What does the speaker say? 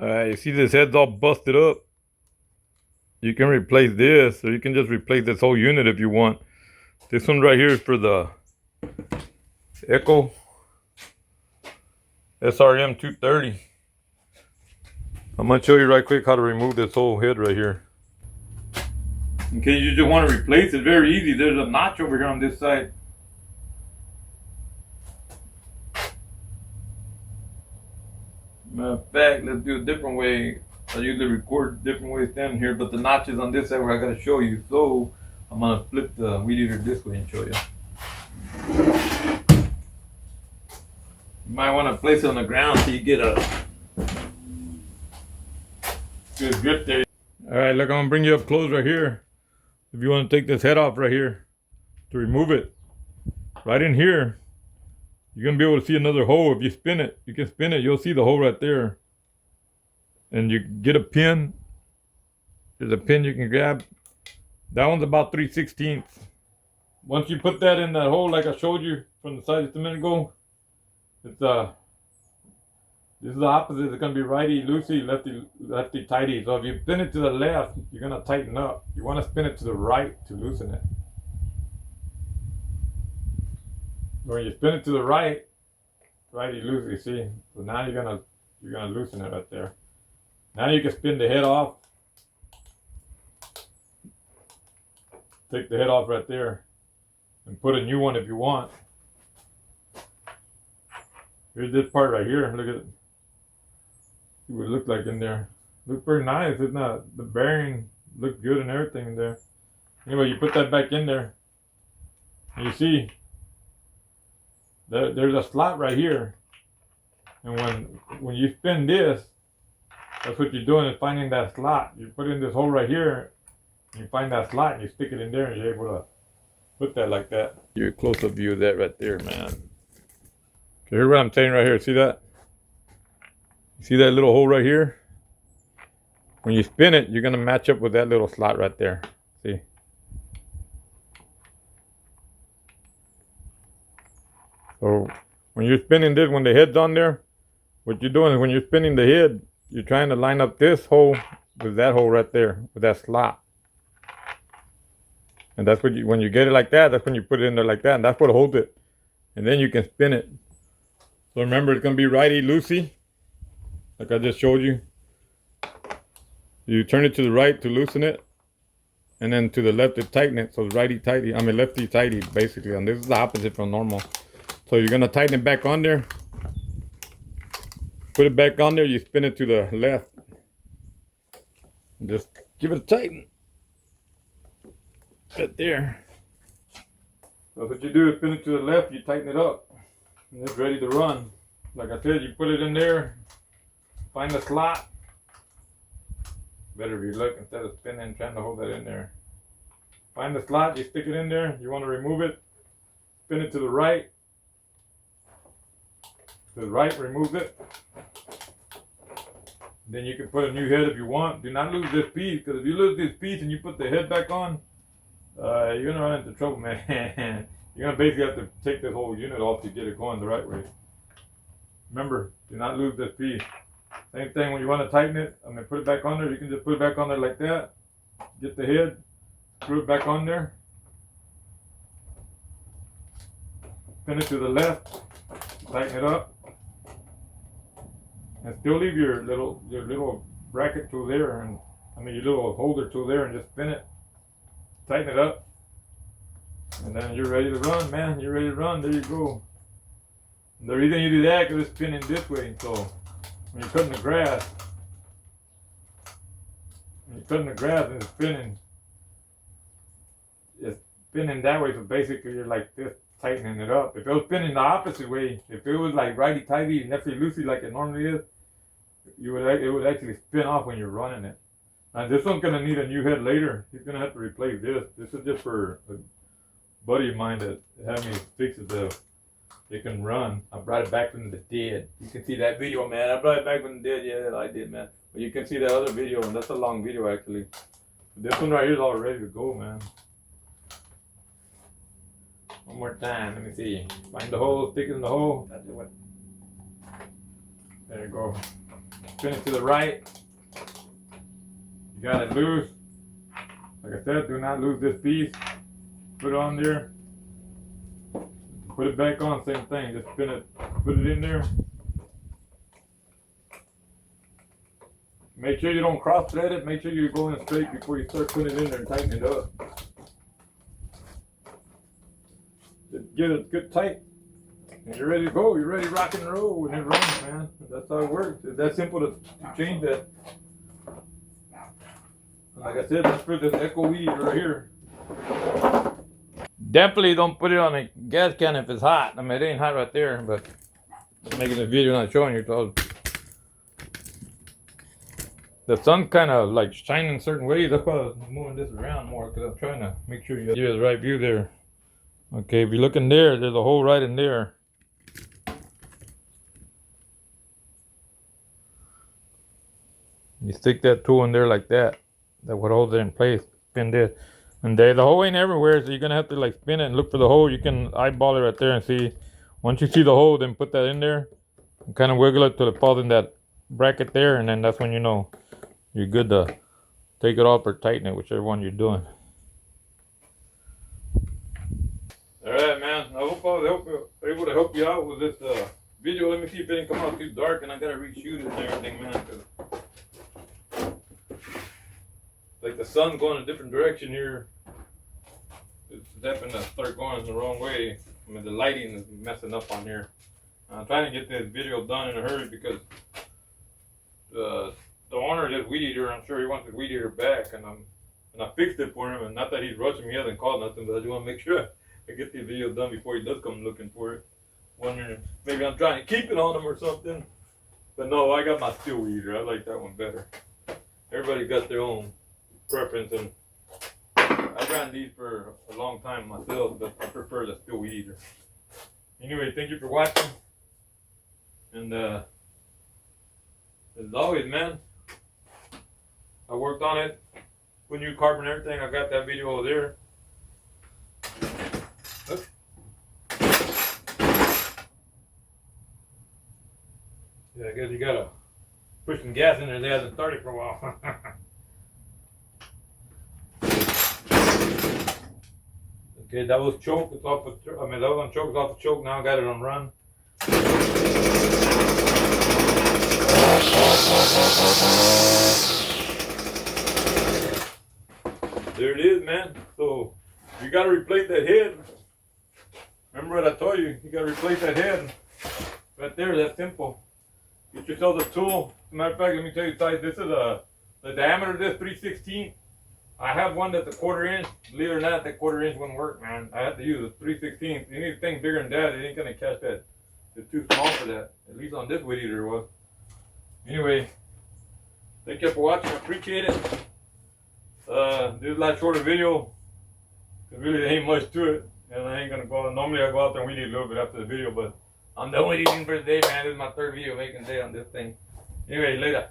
You see this head's all busted up. You can replace this, or you can just replace this whole unit if you want. This one right here is for the ECHO SRM-230. I'm gonna show you right quick how to remove this whole head right here. In case you just want to replace it, very easy. There's a notch over here on this side. Matter of fact, let's do a different way. I usually record different ways down here, but the notch is on this side where I gotta show you. So I'm gonna flip the weed eater this way and show you. You might want to place it on the ground so you get a good grip there. All right, look, I'm gonna bring you up close right here. If you want to take this head off right here to remove it, right in here, you're gonna be able to see another hole. If you spin it, you can spin it, you'll see the hole right there. And you get a pin. There's a pin you can grab. That one's about 3/16. Once you put that in that hole, like I showed you from the side just a minute ago, it's this is the opposite. It's gonna be righty loosey, lefty tighty. So if you spin it to the left, you're gonna tighten up. You want to spin it to the right to loosen it. When you spin it to the right, righty loosey, see. So now you're gonna loosen it right there. Now you can spin the head off. Take the head off right there, and put a new one if you want. Here's this part right here. Look at it. See what it looks like in there. Looks pretty nice, isn't it? The bearing looks good and everything in there. Anyway, you put that back in there. And you see, there's a slot right here. And when you spin this, that's what you're doing, is finding that slot. You put in this hole right here, and you find that slot, and you stick it in there, and you're able to put that like that. Your close-up view of that right there, man. Okay, here's what I'm saying right here. See that? See that little hole right here? When you spin it, you're gonna match up with that little slot right there. See? So when you're spinning this, when the head's on there, what you're doing is when you're spinning the head, you're trying to line up this hole with that hole right there, with that slot. And that's what when you get it like that, that's when you put it in there like that, and that's what holds it. And then you can spin it. So remember, it's gonna be righty loosey, like I just showed you. You turn it to the right to loosen it, and then to the left to tighten it. So it's lefty tighty basically, and this is the opposite from normal. So you're gonna tighten it back on there. Put it back on there, you spin it to the left. And just give it a tighten. Right there. So what you do is spin it to the left, you tighten it up, and it's ready to run. Like I said, you put it in there, find the slot. Better be look instead of spinning, trying to hold that in there. Find the slot, you stick it in there, you want to remove it, spin it to the right. To the right, remove it. Then you can put a new head if you want. Do not lose this piece, because if you lose this piece and you put the head back on, you're gonna run into trouble, man. You're gonna basically have to take this whole unit off to get it going the right way. Remember, do not lose this piece. Same thing when you want to tighten it, put it back on there. You can just put it back on there like that. Get the head, screw it back on there. Spin it to the left, tighten it up. And still leave your little bracket tool there, and your little holder tool there, and just spin it, tighten it up, and then you're ready to run, man. You're ready to run. There you go. And the reason you do that is it's spinning this way. So when you're cutting the grass, and it's spinning that way. So basically, you're like this, tightening it up. If it was spinning the opposite way, if it was like righty tighty and lefty loosey like it normally is, it would actually spin off when you're running it. And this one's gonna need a new head later. He's gonna have to replace this. This is just for a buddy of mine that had me fix it so it can run. I brought it back from the dead. You can see that video, man. I brought it back from the dead. Yeah, I did, man. But you can see that other video, and that's a long video actually. This one right here is all ready to go, man. One more time, let me see. Find the hole, stick it in the hole. That's it. There you go. spin it to the right. You got it loose. Like I said, do not lose this piece. Put it on there. Put it back on, same thing. Just spin it, put it in there. Make sure you don't cross thread it. Make sure you go in straight before you start putting it in there and tighten it up. Just get it good tight. And you're ready to go. You're ready to rock and roll when it runs, man. That's how it works. It's that simple to change that. Like I said, let's put this ECHO weed right here. Definitely don't put it on a gas can if it's hot. I mean, it ain't hot right there, but I'm making a video not showing you. So the sun kind of like shining certain ways. That's why I'm moving this around more, because I'm trying to make sure you get the right view there. Okay, if you're looking there, there's a hole right in there. You stick that tool in there like that. That would hold it in place. Spin this. And the hole ain't everywhere, so you're gonna have to like spin it and look for the hole. You can eyeball it right there and see. Once you see the hole, then put that in there and kind of wiggle it till it falls in that bracket there, and then that's when you know you're good to take it off or tighten it, whichever one you're doing. Alright, man. I hope I was able to help you out with this video. Let me see if it didn't come out too dark, and I gotta reshoot it and everything, man. Like the sun going a different direction here. It's happened to start going the wrong way. I mean, the lighting is messing up on here. I'm trying to get this video done in a hurry because the owner of this weed eater, I'm sure he wants the weed eater back, and I fixed it for him. And not that he's rushing me, he hasn't called nothing, but I just want to make sure I get the video done before he does come looking for it. Wondering if maybe I'm trying to keep it on him or something. But no, I got my steel weed eater. I like that one better. Everybody got their own preference, and I've ran these for a long time myself, but I prefer the steel weed eater. Anyway, thank you for watching, and as always, man, I worked on it, put new carbon and everything. I got that video over there. Oops. Yeah, I guess you gotta put some gas in there. They hasn't started for a while. Okay, that was choke. It's off. That was on choke. It's off the choke. Now I got it on run. There it is, man. So you got to replace that head. Remember what I told you? You got to replace that head. Right there. That's simple. Get yourself a tool. As a matter of fact, let me tell you, guys. This is the diameter of this 3/16. I have one that's a 1/4 inch. Believe it or not, that 1/4 inch wouldn't work, man. I had to use a 3/16. You need a thing bigger than that. It ain't gonna catch that. It's too small for that. At least on this weed eater it was. Anyway, thank you for watching. I appreciate it. This is a lot shorter video. Cause really there ain't much to it, and I ain't gonna go. Normally I go out there and weed eat a little bit after the video, but I'm done with eating for the day, man. This is my 3rd video making a day on this thing. Anyway, later.